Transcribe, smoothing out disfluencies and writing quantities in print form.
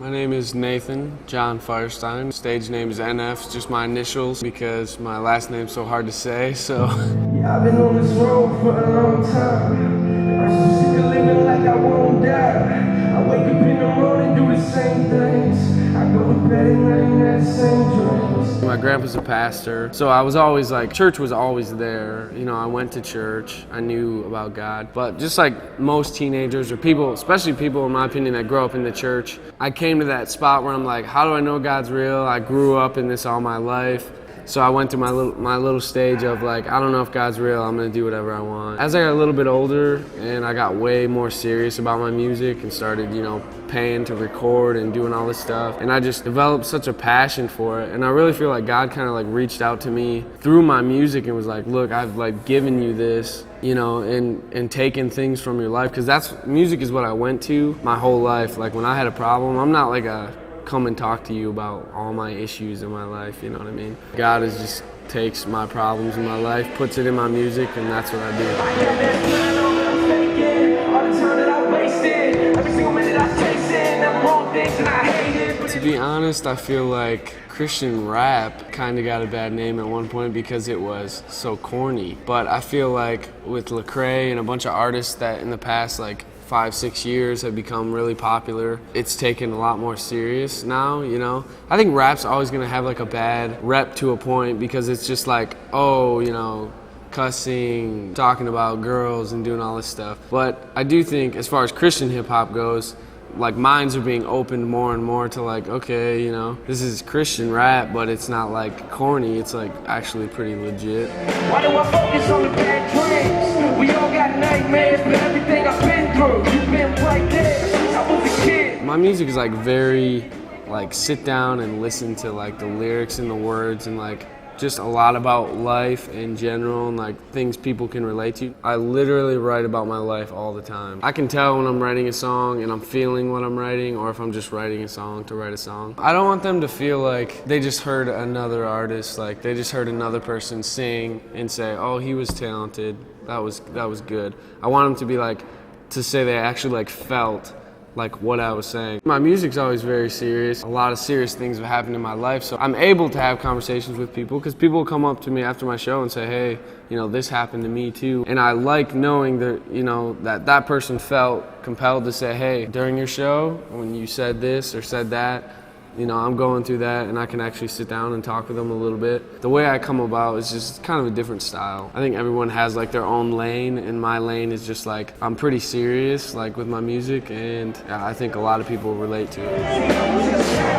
My name is Nathan John Feuerstein. Stage name is NF, it's just my initials because my last name's so hard to say, so. Yeah, I've been on this road for a long time. I'm so sick of living like I won't die. I wake up in the morning, do the same things. I go to bed and I ain't that same dreams. My grandpa's a pastor, so I was always like, church was always there. You know, I went to church, I knew about God. But just like most teenagers or people, especially people in my opinion that grow up in the church, I came to that spot where I'm like, how do I know God's real? I grew up in this all my life. So I went through my little stage of like, I don't know if God's real, I'm gonna do whatever I want. As I got a little bit older and I got way more serious about my music and started, paying to record and doing all this stuff, and I just developed such a passion for it. And I really feel like God kind of like reached out to me through my music and was like, look, I've like given you this, and taken things from your life, because music is what I went to my whole life. Like when I had a problem, I'm not like a come and talk to you about all my issues in my life, you know what I mean? God just takes my problems in my life, puts it in my music, and that's what I do. To be honest, I feel like Christian rap kind of got a bad name at one point because it was so corny. But I feel like with Lecrae and a bunch of artists that in the past 5-6 years have become really popular, it's taken a lot more serious now, I think rap's always gonna have like a bad rep to a point because it's just like, cussing, talking about girls and doing all this stuff. But I do think as far as Christian hip hop goes, like minds are being opened more and more to like, okay, this is Christian rap, but it's not like corny, it's like actually pretty legit. Why do I focus on the bad dreams? We all got nightmares, but everything I've been through, you've been right there since I was a kid. My music is like very, sit down and listen to the lyrics and the words and just a lot about life in general and things people can relate to. I literally write about my life all the time. I can tell when I'm writing a song and I'm feeling what I'm writing, or if I'm just writing a song to write a song. I don't want them to feel like they just heard another artist, they just heard another person sing and say, oh, he was talented, that was good. I want them to be to say they actually felt what I was saying. My music's always very serious. A lot of serious things have happened in my life, so I'm able to have conversations with people because people will come up to me after my show and say, hey, this happened to me too. And I like knowing that, that person felt compelled to say, hey, during your show, when you said this or said that, I'm going through that, and I can actually sit down and talk with them a little bit. The way I come about is just kind of a different style. I think everyone has their own lane, and my lane is just I'm pretty serious with my music, and I think a lot of people relate to it.